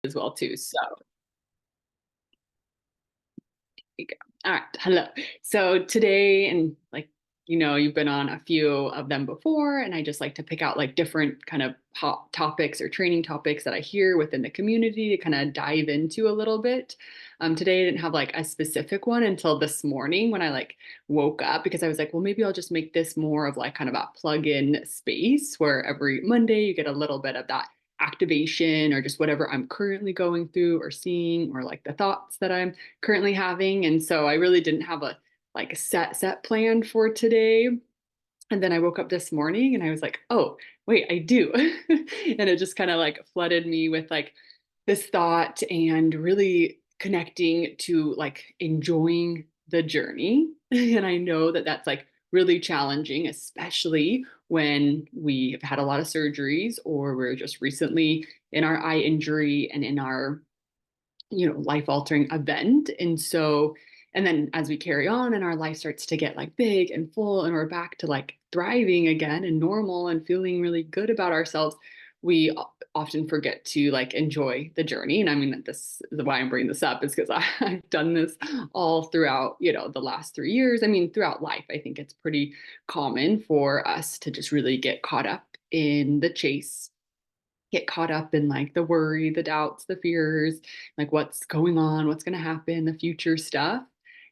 as well too. So there you go. All right. Hello. So today, and like, you've been on a few of them before, and I just like to pick out like different kind of hot topics or training topics that I hear within the community to kind of dive into a little bit. Today I didn't have like a specific one until this morning when I like woke up, because I was like, well, maybe I'll just make this more of like kind of a plug-in space where every Monday you get a little bit of that activation or just whatever I'm currently going through or seeing, or like the thoughts that I'm currently having. And so I really didn't have a like a set plan for today. And then I woke up this morning and I was like, oh, wait, I do. And it just kind of like flooded me with like this thought and really connecting to like enjoying the journey. And I know that that's like really challenging, especially when we have had a lot of surgeries or we're just recently in our eye injury and in our life altering event. And so, and then as we carry on and our life starts to get like big and full and we're back to like thriving again and normal and feeling really good about ourselves, we often forget to like enjoy the journey. And I mean, this is why I'm bringing this up, is because I've done this all throughout, the last 3 years. I mean, throughout life, I think it's pretty common for us to just really get caught up in the chase, get caught up in like the worry, the doubts, the fears, like what's going on, what's going to happen, the future stuff.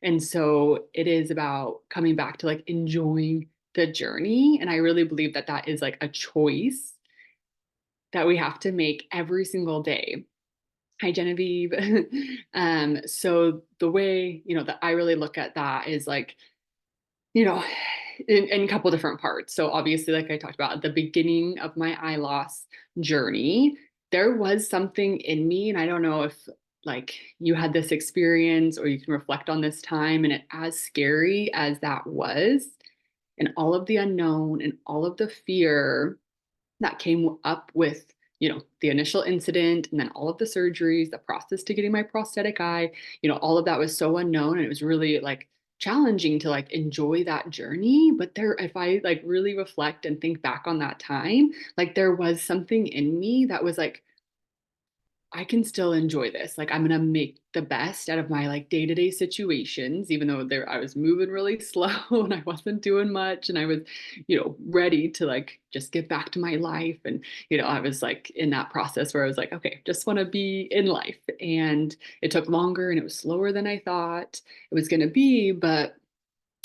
And so it is about coming back to like enjoying the journey. And I really believe that that is like a choice that we have to make every single day. Hi, Genevieve. So the way, that I really look at that is like, you know, in a couple different parts. So obviously, like I talked about at the beginning of my eye loss journey, there was something in me, and I don't know if like you had this experience or you can reflect on this time, and it as scary as that was, and all of the unknown and all of the fear that came up with the initial incident and then all of the surgeries, the process to getting my prosthetic eye, all of that was so unknown, and it was really like challenging to like enjoy that journey. But there, if I like really reflect and think back on that time, like there was something in me that was like, I can still enjoy this. Like I'm gonna make the best out of my like day-to-day situations, even though there I was moving really slow and I wasn't doing much, and I was, ready to like just get back to my life. And I was like in that process where I was like, okay, just want to be in life. And it took longer and it was slower than I thought it was gonna be, but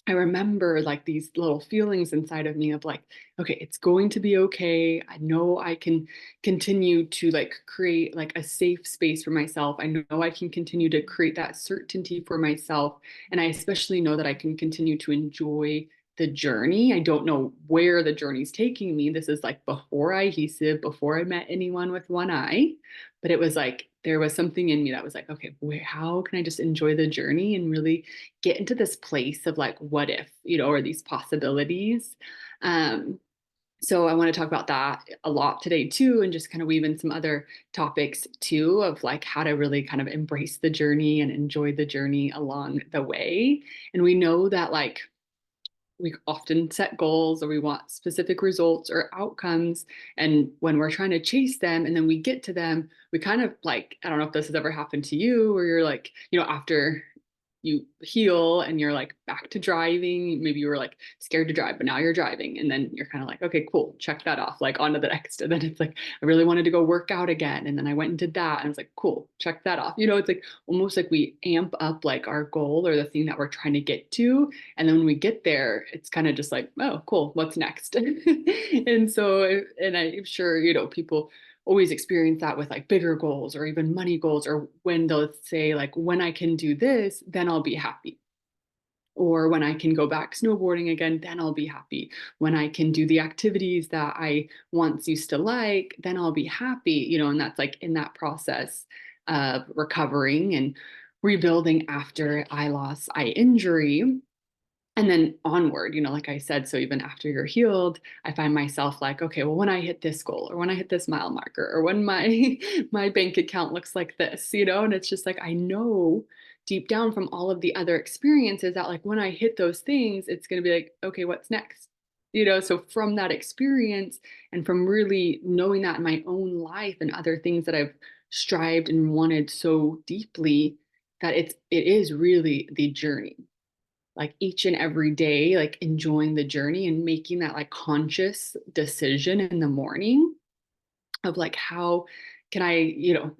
I remember like these little feelings inside of me of like, okay, it's going to be okay. I know I can continue to like create like a safe space for myself. I know I can continue to create that certainty for myself. And I especially know that I can continue to enjoy the journey. I don't know where the journey's taking me. This is like before adhesive, before I met anyone with one eye. But it was like there was something in me that was like, okay, how can I just enjoy the journey and really get into this place of like, what if, or these possibilities. Um, so I want to talk about that a lot today too, and just kind of weave in some other topics too of like how to really kind of embrace the journey and enjoy the journey along the way. And we know that like we often set goals or we want specific results or outcomes. And when we're trying to chase them and then we get to them, we kind of like, I don't know if this has ever happened to you, where you're like, after you heal and you're like back to driving. Maybe you were like scared to drive, but now you're driving. And then you're kind of like, okay, cool, check that off, like on to the next. And then it's like, I really wanted to go work out again. And then I went and did that. And it's like, cool, check that off. It's like almost like we amp up like our goal or the thing that we're trying to get to. And then when we get there, it's kind of just like, oh, cool, what's next? And so, and I'm sure, people always experience that with like bigger goals or even money goals, or when they'll say like, when I can do this, then I'll be happy. Or when I can go back snowboarding again, then I'll be happy. When I can do the activities that I once used to like, then I'll be happy, and that's like in that process of recovering and rebuilding after eye loss, eye injury, and then onward, like I said. So even after you're healed, I find myself like, okay, well, when I hit this goal or when I hit this mile marker or when my my bank account looks like this, and it's just like I know deep down from all of the other experiences that like when I hit those things, it's going to be like, okay, what's next? So from that experience and from really knowing that in my own life and other things that I've strived and wanted so deeply that it is really the journey. Like each and every day, like enjoying the journey and making that like conscious decision in the morning of like how can I,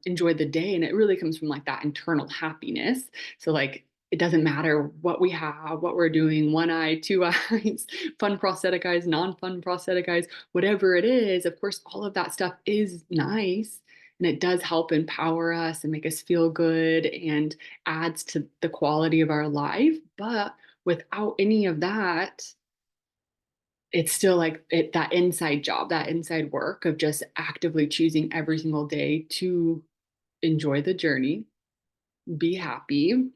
enjoy the day. And it really comes from like that internal happiness. So like it doesn't matter what we have, what we're doing, one eye, two eyes, fun prosthetic eyes, non-fun prosthetic eyes, whatever it is. Of course, all of that stuff is nice. And it does help empower us and make us feel good and adds to the quality of our life. But without any of that, it's still like that inside job, that inside work of just actively choosing every single day to enjoy the journey, be happy,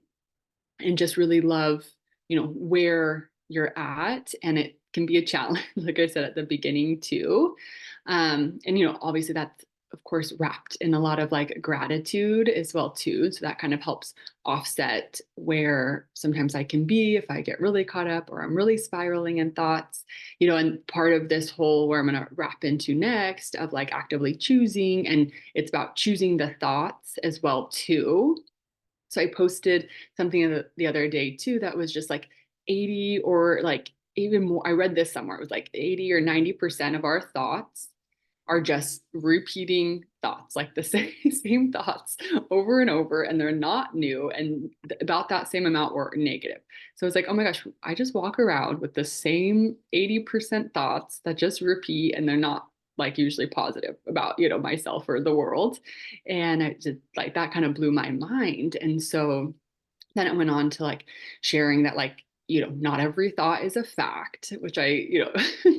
and just really love, where you're at. And it can be a challenge, like I said at the beginning too. And obviously that's of course wrapped in a lot of like gratitude as well too. So that kind of helps offset where sometimes I can be if I get really caught up or I'm really spiraling in thoughts, and part of this whole where I'm going to wrap into next of like actively choosing, and it's about choosing the thoughts as well too. So I posted something the other day too that was just like 80 or like even more. I read this somewhere. It was like 80 or 90% of our thoughts are just repeating thoughts, like the same thoughts over and over, and they're not new. And about that same amount were negative. So it's like, oh my gosh, I just walk around with the same 80% thoughts that just repeat, and they're not like usually positive about, myself or the world. And it just like that kind of blew my mind. And so then it went on to like sharing that like, not every thought is a fact, which I,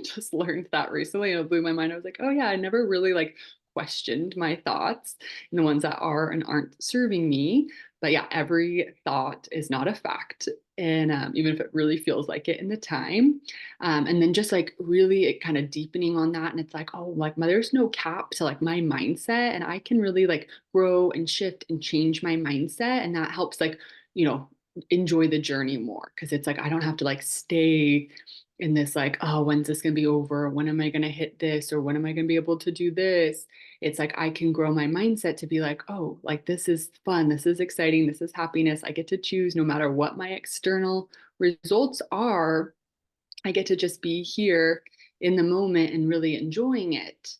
just learned that recently, and it blew my mind. I was like, oh yeah, I never really like questioned my thoughts and the ones that are and aren't serving me. But yeah, every thought is not a fact. And even if it really feels like it in the time. And then just like really it kind of deepening on that. And it's like, oh, like there's no cap to like my mindset. And I can really like grow and shift and change my mindset. And that helps like, enjoy the journey more, because it's like I don't have to like stay in this like, oh, when's this going to be over, when am I going to hit this, or when am I going to be able to do this. It's like I can grow my mindset to be like, oh, like this is fun, this is exciting, this is happiness, I get to choose no matter what my external results are. I get to just be here in the moment and really enjoying it.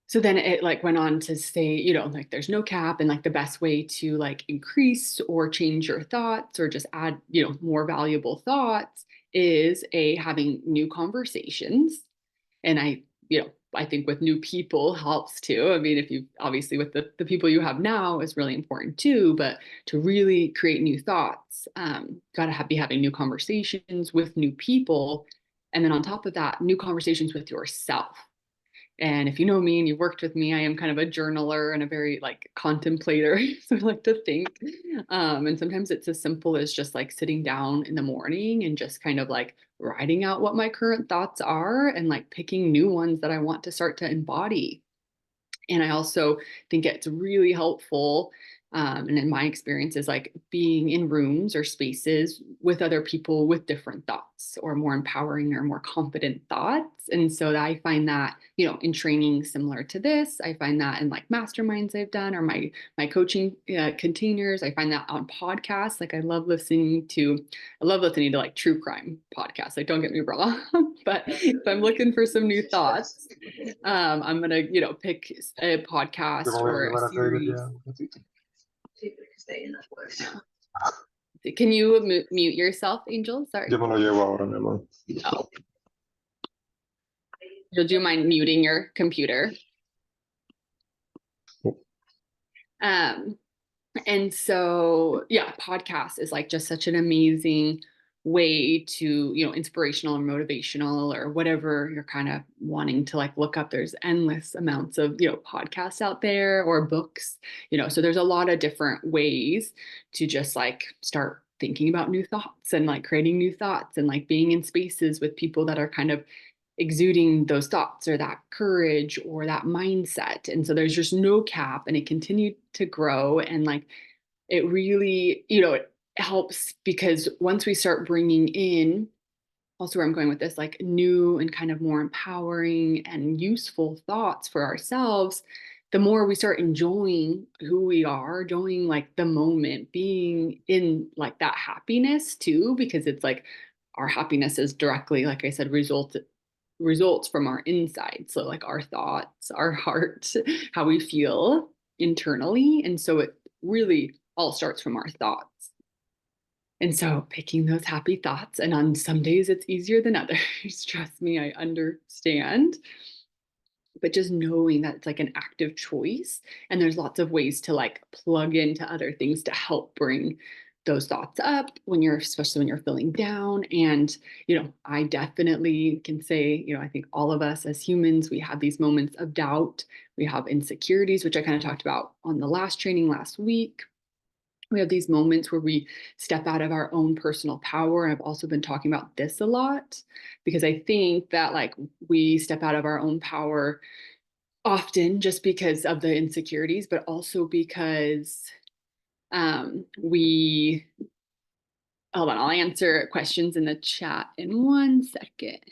So then it like went on to say, like there's no cap, and like the best way to like increase or change your thoughts or just add, more valuable thoughts is having new conversations. And I think with new people helps too. I mean, if you obviously with the people you have now is really important too, but to really create new thoughts, got to be having new conversations with new people. And then on top of that, new conversations with yourself. And if you know me and you've worked with me, I am kind of a journaler and a very like contemplator. So I like to think. And sometimes it's as simple as just like sitting down in the morning and just kind of like writing out what my current thoughts are and like picking new ones that I want to start to embody. And I also think it's really helpful. And in my experience is like being in rooms or spaces with other people with different thoughts or more empowering or more confident thoughts. And so I find that, in training similar to this, I find that in like masterminds I've done or my coaching containers, I find that on podcasts. Like I love listening to like true crime podcasts. Like don't get me wrong, but if I'm looking for some new thoughts, I'm gonna, pick a podcast or a series. Can you mute yourself, Angel? Sorry. Yo me lo llevo ahora, mi amor. Oh, do you mind muting your computer? Um, and so, yeah, podcast is like just such an amazing way to, inspirational or motivational or whatever you're kind of wanting to like look up. There's endless amounts of, podcasts out there or books, so there's a lot of different ways to just like start thinking about new thoughts and like creating new thoughts and like being in spaces with people that are kind of exuding those thoughts or that courage or that mindset. And so there's just no cap, and it continued to grow. And like it really, it helps because once we start bringing in, also where I'm going with this, like new and kind of more empowering and useful thoughts for ourselves, the more we start enjoying who we are, enjoying like the moment, being in like that happiness too, because it's like our happiness is directly, like I said, results from our inside. So like our thoughts, our heart, how we feel internally. And so it really all starts from our thoughts. And so picking those happy thoughts, and on some days it's easier than others. Trust me, I understand. But just knowing that it's like an active choice, and there's lots of ways to like plug into other things to help bring those thoughts up when you're, especially when you're feeling down. And I definitely can say, I think all of us as humans, we have these moments of doubt, we have insecurities, which I kind of talked about on the last training last week. We have these moments where we step out of our own personal power. I've also been talking about this a lot because I think that like we step out of our own power often just because of the insecurities, but also because we, hold on, I'll answer questions in the chat in 1 second.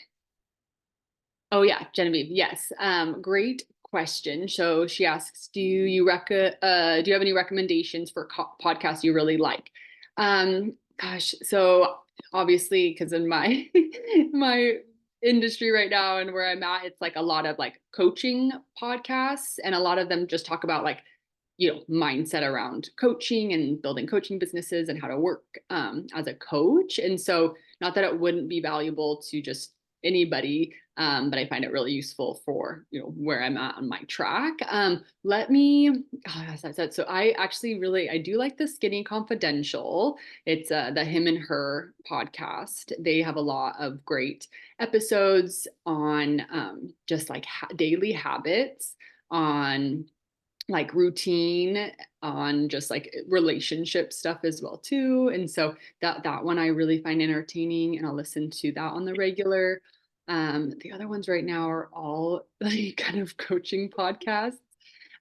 Oh yeah, Genevieve, yes. Great question. So she asks, do you have any recommendations for podcasts you really like? Gosh, so obviously, because in my my industry right now and where I'm at, it's like a lot of like coaching podcasts, and a lot of them just talk about like, mindset around coaching and building coaching businesses and how to work as a coach. And so, not that it wouldn't be valuable to just anybody, but I find it really useful for where I'm at on my track. Let me, as I said, so I do like the Skinny Confidential. It's the Him and Her podcast. They have a lot of great episodes on just like daily habits, on like routine, on just like relationship stuff as well too. And so that one I really find entertaining, and I'll listen to that on the regular. The other ones right now are all like kind of coaching podcasts.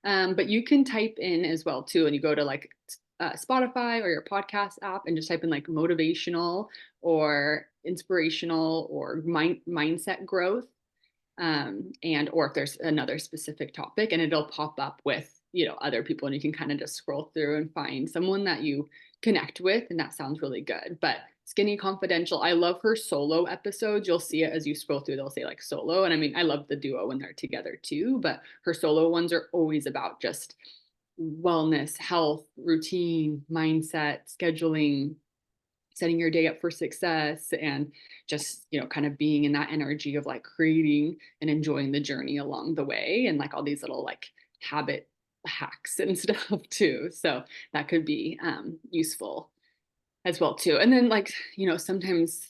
But you can type in as well too, and you go to like Spotify or your podcast app and just type in like motivational or inspirational or mindset growth, and or if there's another specific topic, and it'll pop up with other people, and you can kind of just scroll through and find someone that you connect with, and that sounds really good. But Skinny Confidential, I love her solo episodes. You'll see it as you scroll through, they'll say like solo, and I mean I love the duo when they're together too, but her solo ones are always about just wellness, health, routine, mindset, scheduling, setting your day up for success, and just kind of being in that energy of like creating and enjoying the journey along the way, and like all these little like habit hacks and stuff too. So that could be useful as well too. And then like sometimes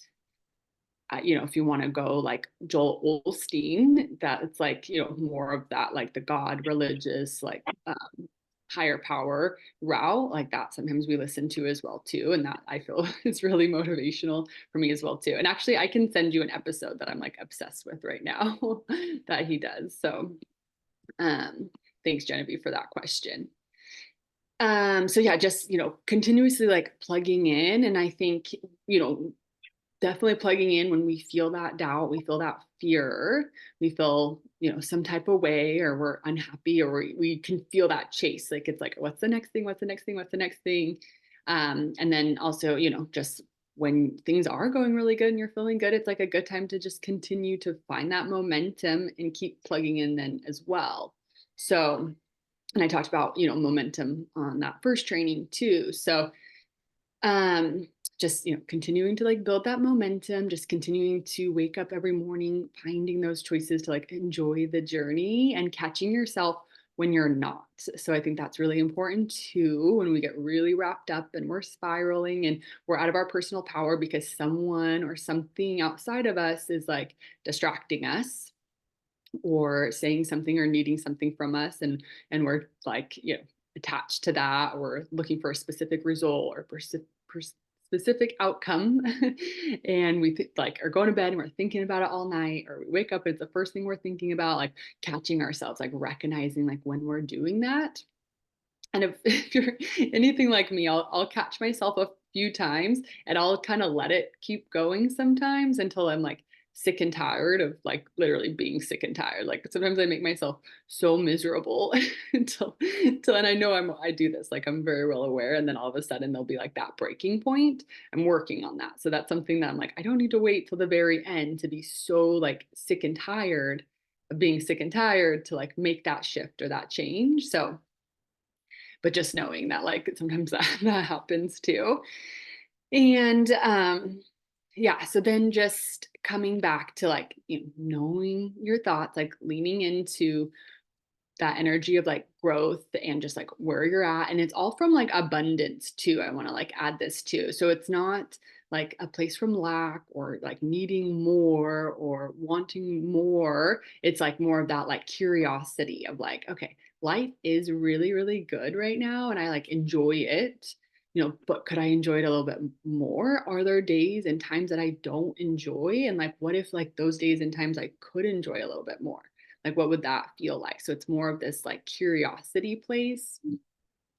if you want to go like Joel Osteen, that it's like more of that like the God religious like higher power route, like that sometimes we listen to as well too, and that I feel is really motivational for me as well too. And actually I can send you an episode that I'm like obsessed with right now that he does. So thanks Genevieve for that question. So yeah, just continuously like plugging in, and I think definitely plugging in when we feel that doubt, we feel that fear, we feel, some type of way, or we're unhappy, or we can feel that chase. Like, it's like, what's the next thing? What's the next thing? What's the next thing? And then also, just when things are going really good and you're feeling good, it's like a good time to just continue to find that momentum and keep plugging in then as well. So, and I talked about, momentum on that first training too. So, just continuing to like build that momentum, just continuing to wake up every morning, finding those choices to like enjoy the journey, and catching yourself when you're not. So I think that's really important too, when we get really wrapped up and we're spiraling and we're out of our personal power because someone or something outside of us is like distracting us or saying something or needing something from us, and we're like attached to that, or looking for a specific result or specific outcome and we like are going to bed and we're thinking about it all night, or we wake up and it's the first thing we're thinking about, like catching ourselves, like recognizing like when we're doing that. And if you're anything like me, I'll catch myself a few times and I'll kind of let it keep going sometimes until I'm like sick and tired of like literally being sick and tired. Like sometimes I make myself so miserable until and I know I do this, like I'm very well aware. And then all of a sudden there'll be like that breaking point. I'm working on that. So that's something that I'm like, I don't need to wait till the very end to be so like sick and tired of being sick and tired to like make that shift or that change. So, but just knowing that like sometimes that happens too. And yeah, so then just coming back to like, knowing your thoughts, like leaning into that energy of like growth and just like where you're at. And it's all from like abundance too. I want to like add this too. So it's not like a place from lack or like needing more or wanting more. It's like more of that like curiosity of like, okay, life is really, really good right now. And I like enjoy it, but could I enjoy it a little bit more? Are there days and times that I don't enjoy? And like, what if like those days and times I could enjoy a little bit more? Like, what would that feel like? So it's more of this like curiosity place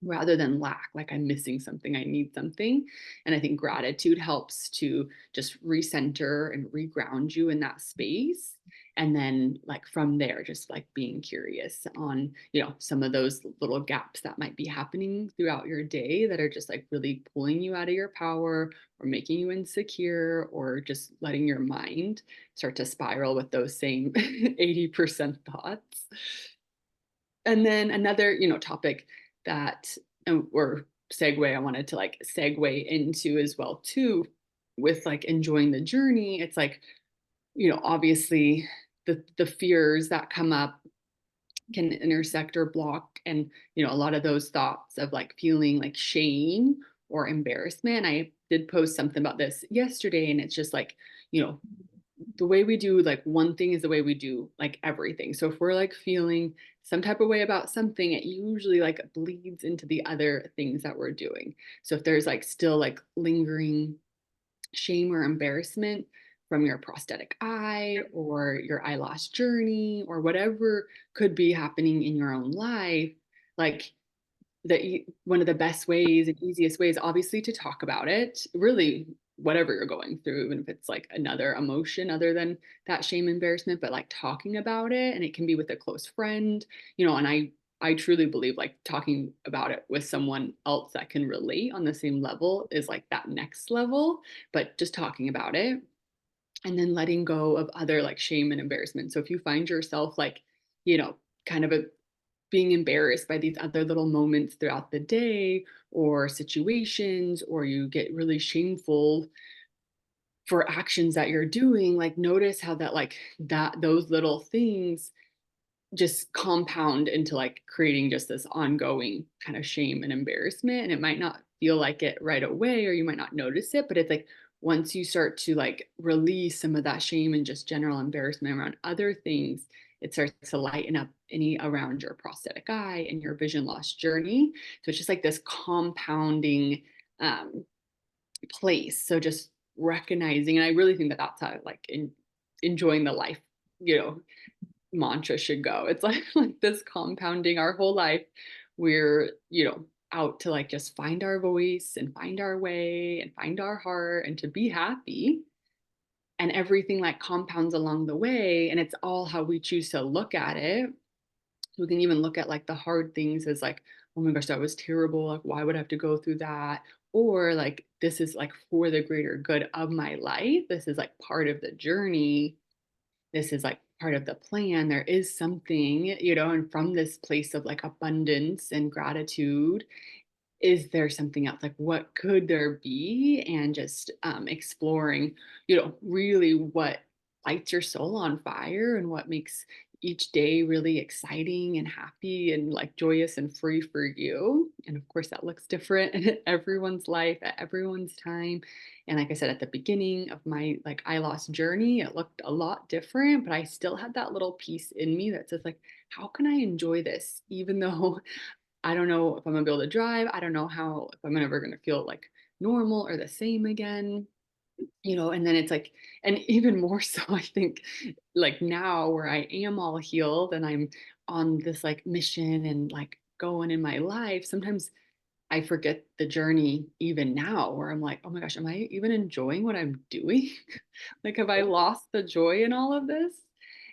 rather than lack, like I'm missing something, I need something. And I think gratitude helps to just recenter and reground you in that space. And then, like, from there, just like being curious on, some of those little gaps that might be happening throughout your day that are just like really pulling you out of your power or making you insecure or just letting your mind start to spiral with those same 80% thoughts. And then another, topic that or segue I wanted to like segue into as well too with like enjoying the journey. It's like, obviously the fears that come up can intersect or block and a lot of those thoughts of like feeling like shame or embarrassment. I did post something about this yesterday and it's just like, you know, the way we do like one thing is the way we do like everything. So if we're like feeling some type of way about something, it usually like bleeds into the other things that we're doing. So if there's like still like lingering shame or embarrassment from your prosthetic eye or your eye loss journey or whatever could be happening in your own life, like one of the best ways and easiest ways obviously to talk about it, really whatever you're going through, even if it's like another emotion other than that shame embarrassment, but like talking about it. And it can be with a close friend, and I truly believe like talking about it with someone else that can relate on the same level is like that next level. But just talking about it and then letting go of other like shame and embarrassment. So if you find yourself like, you know, kind of being embarrassed by these other little moments throughout the day or situations, or you get really shameful for actions that you're doing, like notice how those little things just compound into like creating just this ongoing kind of shame and embarrassment. And it might not feel like it right away, or you might not notice it, but it's like once you start to like release some of that shame and just general embarrassment around other things, it starts to lighten up any around your prosthetic eye and your vision loss journey. So it's just like this compounding um, place. So just recognizing, and I really think that that's how like enjoying the life, mantra should go. It's like like this compounding our whole life. We're, out to like just find our voice and find our way and find our heart and to be happy. And everything like compounds along the way. And it's all how we choose to look at it. We can even look at like the hard things as like, oh my gosh, that was terrible. Like, why would I have to go through that? Or like, this is like for the greater good of my life. This is like part of the journey. This is like part of the plan. There is something, and from this place of like abundance and gratitude, is there something else? Like, what could there be? And just exploring, really what lights your soul on fire and what makes each day really exciting and happy and like joyous and free for you. And of course, that looks different in everyone's life at everyone's time. And like I said, at the beginning of my like eye loss journey, it looked a lot different, but I still had that little piece in me that says like, how can I enjoy this? Even though I don't know if I'm gonna be able to drive. I don't know how if I'm ever gonna feel like normal or the same again, and then it's like, and even more so, I think like now where I am all healed and I'm on this like mission and like going in my life, sometimes I forget the journey even now, where I'm like, oh my gosh, am I even enjoying what I'm doing? Like, have I lost the joy in all of this?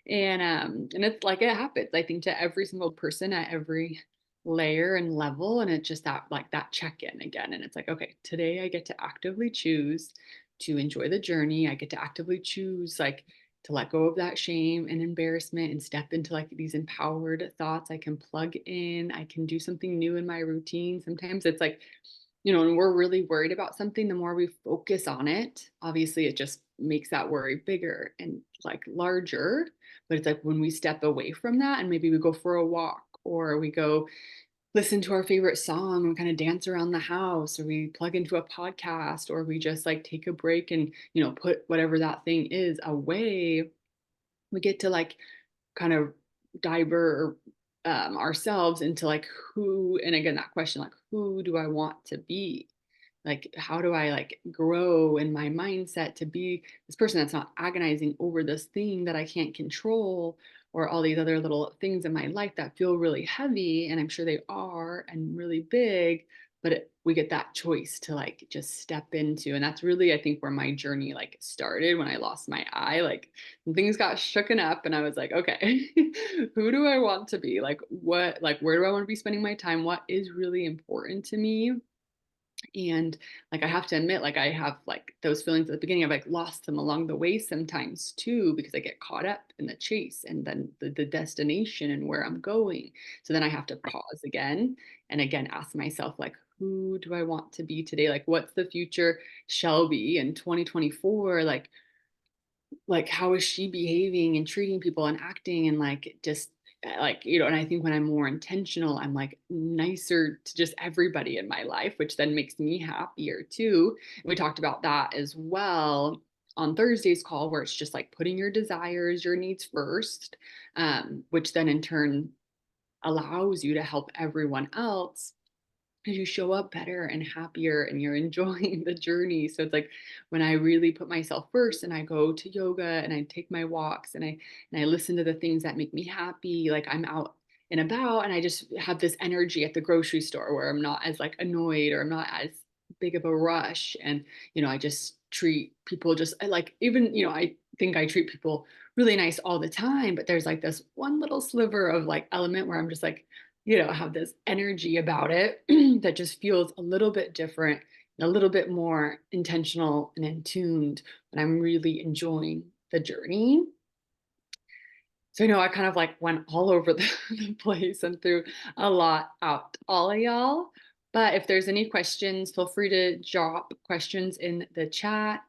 And it's like it happens, I think, to every single person at every layer and level. And it's just that like that check-in again. And it's like, okay, today I get to actively choose to enjoy the journey. I get to actively choose like to let go of that shame and embarrassment and step into like these empowered thoughts. I can plug in, I can do something new in my routine. Sometimes it's like, when we're really worried about something, the more we focus on it, obviously it just makes that worry bigger and like larger. But it's like when we step away from that and maybe we go for a walk or we go listen to our favorite song and kind of dance around the house, or we plug into a podcast, or we just like take a break and, put whatever that thing is away, we get to like kind of diver ourselves into like who, and again, that question, like, who do I want to be? Like, how do I like grow in my mindset to be this person that's not agonizing over this thing that I can't control, or all these other little things in my life that feel really heavy, and I'm sure they are, and really big, but we get that choice to like just step into. And that's really, I think, where my journey like started when I lost my eye. Like, things got shooken up and I was like, okay, who do I want to be? Like, what, like, where do I want to be spending my time? What is really important to me? And like, I have to admit, like, I have like those feelings at the beginning. I've like lost them along the way sometimes too, because I get caught up in the chase and then the destination and where I'm going. So then I have to pause again and again ask myself, like, who do I want to be today? Like, what's the future Shelby in 2024? Like how is she behaving and treating people and acting, and like just like, and I think when I'm more intentional, I'm like nicer to just everybody in my life, which then makes me happier too. And we talked about that as well on Thursday's call, where it's just like putting your desires, your needs first, which then in turn allows you to help everyone else because you show up better and happier and you're enjoying the journey. So it's like when I really put myself first and I go to yoga and I take my walks and I listen to the things that make me happy, like I'm out and about and I just have this energy at the grocery store where I'm not as like annoyed or I'm not as big of a rush. And I just treat people just I like, even I think I treat people really nice all the time, but there's like this one little sliver of like element where I'm just like, have this energy about it that just feels a little bit different, a little bit more intentional and in tuned, and I'm really enjoying the journey. So I kind of like went all over the place and threw a lot out all of y'all. But if there's any questions, feel free to drop questions in the chat.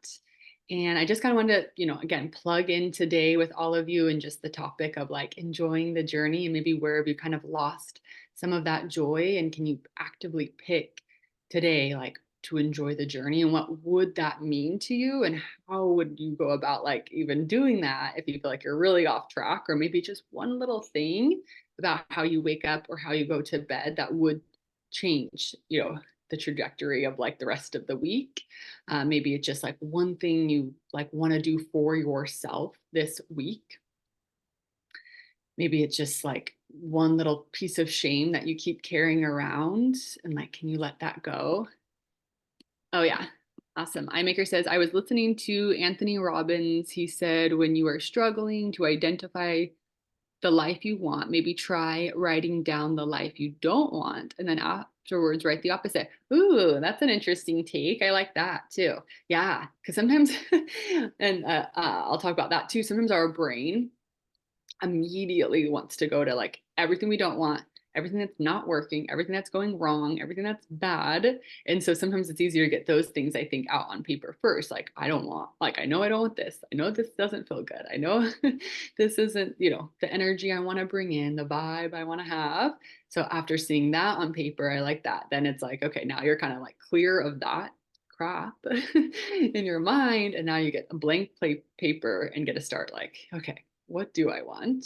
And I just kind of wanted to, again, plug in today with all of you and just the topic of like enjoying the journey, and maybe where have you kind of lost some of that joy, and can you actively pick today, like, to enjoy the journey, and what would that mean to you, and how would you go about like even doing that if you feel like you're really off track, or maybe just one little thing about how you wake up or how you go to bed that would change the trajectory of like the rest of the week. Maybe it's just like one thing you like want to do for yourself this week. Maybe it's just like one little piece of shame that you keep carrying around, and like, can you let that go? Oh, yeah. Awesome. iMaker says, I was listening to Anthony Robbins. He said, when you are struggling to identify the life you want, maybe try writing down the life you don't want, and then afterwards write the opposite. Ooh, that's an interesting take. I like that too. Yeah, because sometimes, and I'll talk about that too. Sometimes our brain immediately wants to go to like everything we don't want, everything that's not working, everything that's going wrong, everything that's bad. And so sometimes it's easier to get those things, I think, out on paper first. Like, I don't want, like, I know I don't want this. I know this doesn't feel good. I know this isn't, the energy I want to bring in, the vibe I want to have. So after seeing that on paper, I like that. Then it's like, okay, now you're kind of like clear of that crap in your mind. And now you get a blank paper and get to start like, okay, what do I want?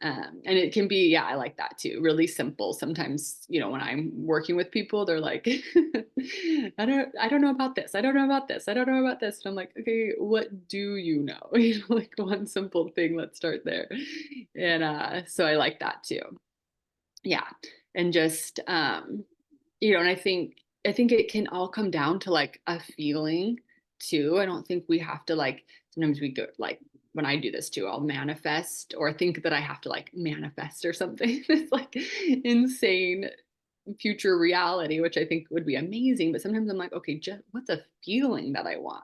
And it can be, yeah, I like that too. Really simple. Sometimes, when I'm working with people, they're like, I don't know about this. I don't know about this. I don't know about this. And I'm like, okay, what do you know? Like one simple thing. Let's start there. And so I like that too. Yeah. And just And I think it can all come down to like a feeling too. I don't think we have to like, sometimes we go like, when I do this too, I'll manifest or think that I have to like manifest or something. It's like insane future reality, which I think would be amazing. But sometimes I'm like, okay, just what's a feeling that I want?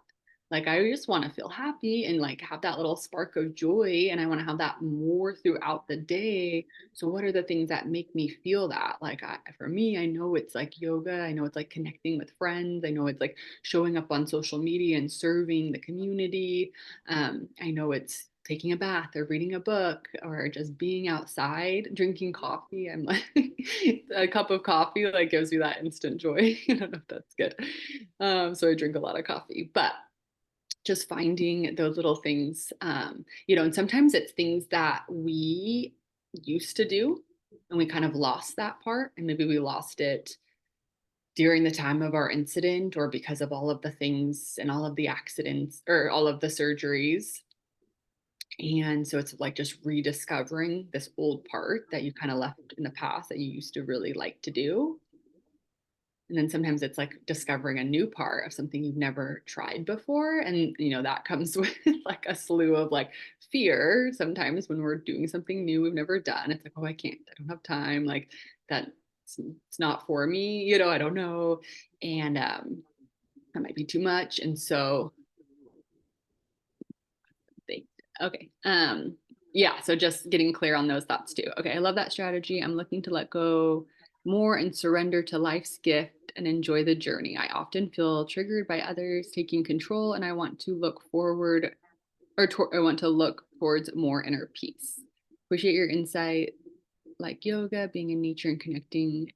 Like, I just want to feel happy and like have that little spark of joy. And I want to have that more throughout the day. So, what are the things that make me feel that? Like, for me, I know it's like yoga. I know it's like connecting with friends. I know it's like showing up on social media and serving the community. I know it's taking a bath or reading a book or just being outside drinking coffee. I'm like a cup of coffee like gives me that instant joy. I don't know if that's good. So I drink a lot of coffee, but just finding those little things, and sometimes it's things that we used to do and we kind of lost that part, and maybe we lost it during the time of our incident or because of all of the things and all of the accidents or all of the surgeries. And so it's like just rediscovering this old part that you kind of left in the past that you used to really like to do. And then sometimes it's like discovering a new part of something you've never tried before. And, that comes with like a slew of like fear. Sometimes when we're doing something new we've never done, it's like, oh, I can't, I don't have time. Like that, it's not for me, I don't know. And that might be too much. And so they, okay. Yeah. So just getting clear on those thoughts too. Okay. I love that strategy. I'm looking to let go more and surrender to life's gift and enjoy the journey. I often feel triggered by others taking control, and I want to look forward I want to look towards more inner peace. Appreciate your insight, like yoga, being in nature, and connecting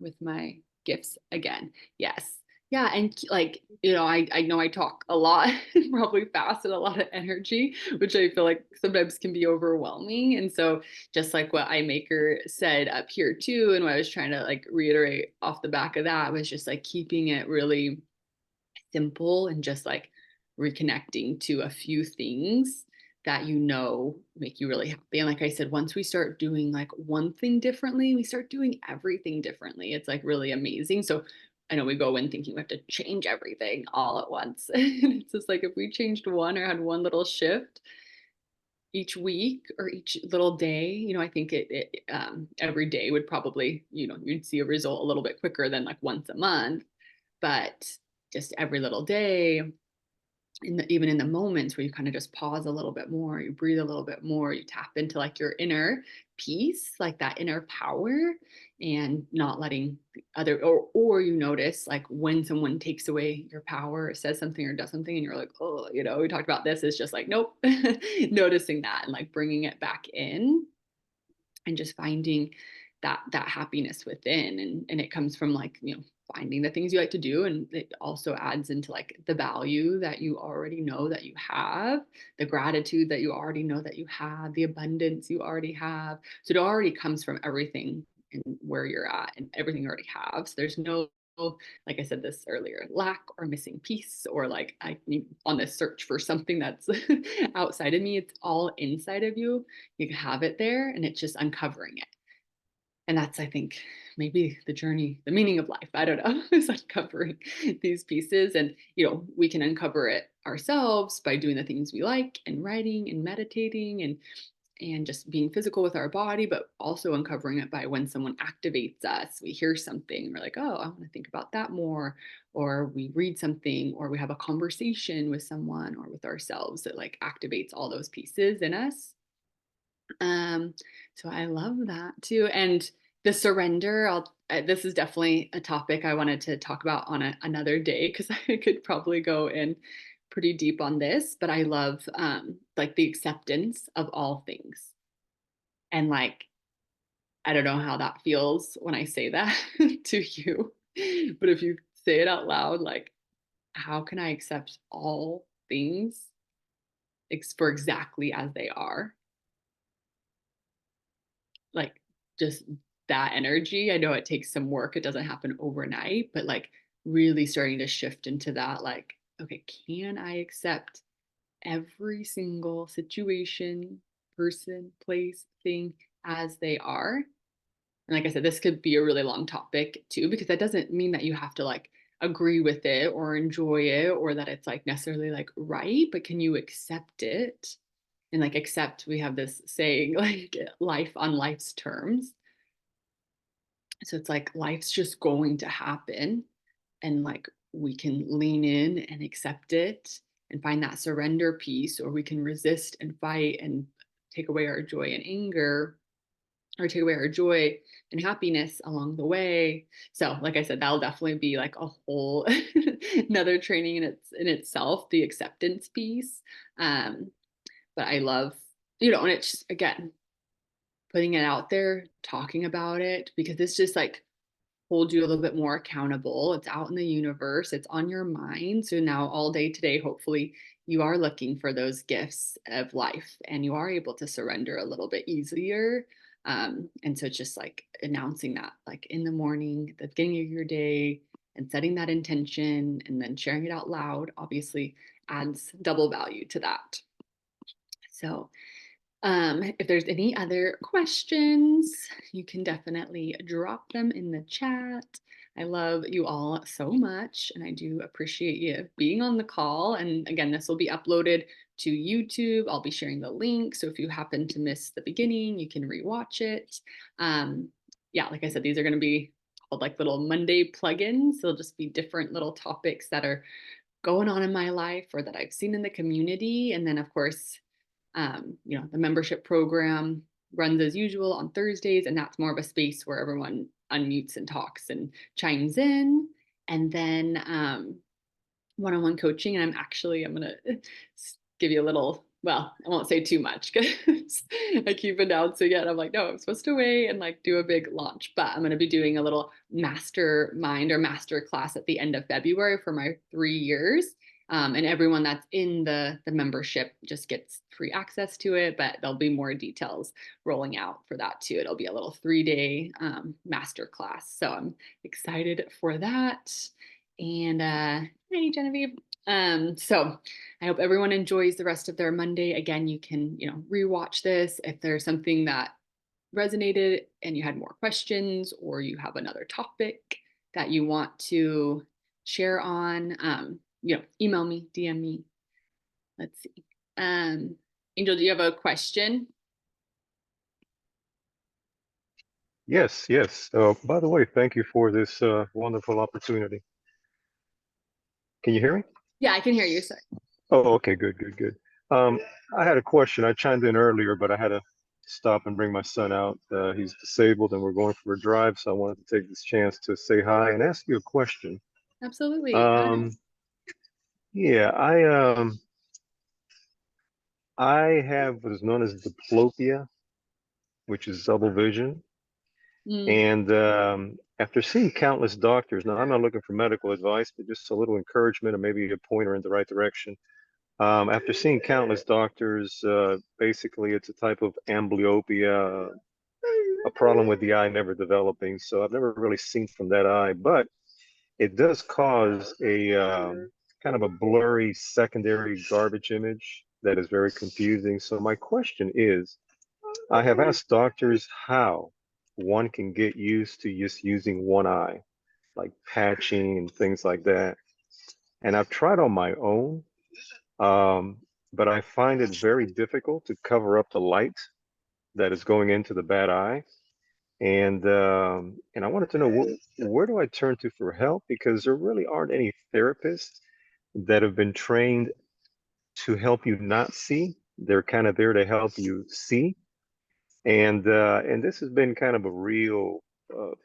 with my gifts again. Yes. Yeah. And like, I know I talk a lot, probably fast and a lot of energy, which I feel like sometimes can be overwhelming. And so just like what iMaker said up here too, and what I was trying to like reiterate off the back of that was just like keeping it really simple and just like reconnecting to a few things that make you really happy. And like I said, once we start doing like one thing differently, we start doing everything differently. It's like really amazing. So I know we go in thinking we have to change everything all at once. And it's just like if we changed one or had one little shift each week or each little day, I think every day would probably, you'd see a result a little bit quicker than like once a month. But just every little day, even in the moments where you kind of just pause a little bit more, you breathe a little bit more, you tap into like your inner peace, like that inner power, and not letting the other, or you notice like when someone takes away your power or says something or does something and you're like, oh, we talked about this, is just like nope. Noticing that and like bringing it back in and just finding that happiness within, and it comes from like finding the things you like to do, and it also adds into like the value that you already know that you have, the gratitude that you already know that you have, the abundance you already have. So it already comes from everything and where you're at and everything you already have. So there's no, like I said this earlier, lack or missing piece, or like I on this search for something that's outside of me. It's all inside of you. You have it there, and it's just uncovering it. And that's, I think, maybe the journey, the meaning of life. I don't know, is uncovering these pieces. And, we can uncover it ourselves by doing the things we like and writing and meditating and just being physical with our body, but also uncovering it by when someone activates us. We hear something, we're like, oh, I want to think about that more. Or we read something, or we have a conversation with someone or with ourselves that like activates all those pieces in us. Um, so I love that too. And the surrender, this is definitely a topic I wanted to talk about on another day because I could probably go in pretty deep on this, but I love like the acceptance of all things. And like, I don't know how that feels when I say that to you, but if you say it out loud, like, how can I accept all things for exactly as they are? Like just that energy. I know it takes some work. It doesn't happen overnight, but like really starting to shift into that, like, okay, can I accept every single situation, person, place, thing as they are? And like I said, this could be a really long topic too, because that doesn't mean that you have to like agree with it or enjoy it or that it's like necessarily like right, but can you accept it? And like accept, we have this saying like life on life's terms. So it's like life's just going to happen, and like we can lean in and accept it and find that surrender piece, or we can resist and fight and take away our joy and anger, or take away our joy and happiness along the way. So like I said, that'll definitely be like a whole another training in itself, the acceptance piece. um but I love, and it's again putting it out there, talking about it, because it's just like hold you a little bit more accountable. It's out in the universe, it's on your mind. So now, all day today, hopefully, you are looking for those gifts of life and you are able to surrender a little bit easier. And so it's just like announcing that, like in the morning, the beginning of your day, and setting that intention and then sharing it out loud, obviously adds double value to that. So, if there's any other questions, you can definitely drop them in the chat. I love you all so much, and I do appreciate you being on the call. And again, this will be uploaded to YouTube. I'll be sharing the link. So if you happen to miss the beginning, you can rewatch it. Yeah, like I said, these are going to be called like little Monday plugins. They'll just be different little topics that are going on in my life or that I've seen in the community. And then, of course, the membership program runs as usual on Thursdays, and that's more of a space where everyone unmutes and talks and chimes in. And then one-on-one coaching, and I'm gonna give you a little, well, I won't say too much because I keep announcing it. I'm like, no, I'm supposed to wait and like do a big launch, but I'm gonna be doing a little mastermind or master class at the end of February for my 3 years. And everyone that's in the membership just gets free access to it, but there'll be more details rolling out for that too. It'll be a little 3-day master class. So I'm excited for that. And hey, Genevieve. So I hope everyone enjoys the rest of their Monday. Again, you can, rewatch this if there's something that resonated and you had more questions, or you have another topic that you want to share on. Email me, DM me. Let's see. Angel, do you have a question? Yes, yes. By the way, thank you for this wonderful opportunity. Can you hear me? Yeah, I can hear you. Sorry. Oh, okay, good, good, good. Um, I had a question. I chimed in earlier, but I had to stop and bring my son out. He's disabled and we're going for a drive, so I wanted to take this chance to say hi and ask you a question. Absolutely. Hi. Um, yeah, I have what is known as diplopia, which is double vision. Mm, And after seeing countless doctors, now I'm not looking for medical advice, but just a little encouragement or maybe a pointer in the right direction. After seeing countless doctors, basically it's a type of amblyopia, a problem with the eye never developing. So I've never really seen from that eye, but it does cause a kind of a blurry secondary garbage image that is very confusing. So my question is, I have asked doctors how one can get used to just using one eye, like patching and things like that. And I've tried on my own, um, but I find it very difficult to cover up the light that is going into the bad eye. And I wanted to know where do I turn to for help, because there really aren't any therapists that have been trained to help you not see. They're kind of there to help you see. And this has been kind of a real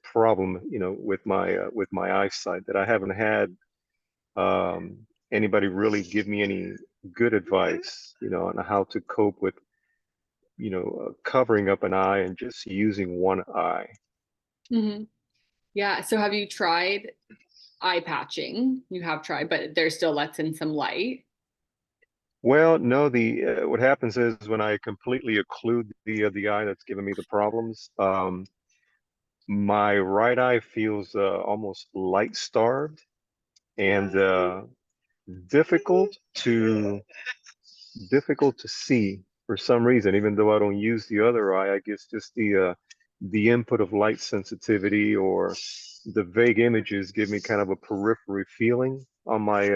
problem, with my eyesight, that I haven't had anybody really give me any good advice, on how to cope with, covering up an eye and just using one eye. mhm. Yeah. So have you tried eye patching? You have tried, but there still lets in some light. Well, no, the what happens is when I completely occlude the eye that's giving me the problems, my right eye feels almost light starved and difficult to difficult to see for some reason, even though I don't use the other eye. I guess just the the input of light sensitivity or the vague images give me kind of a periphery feeling on my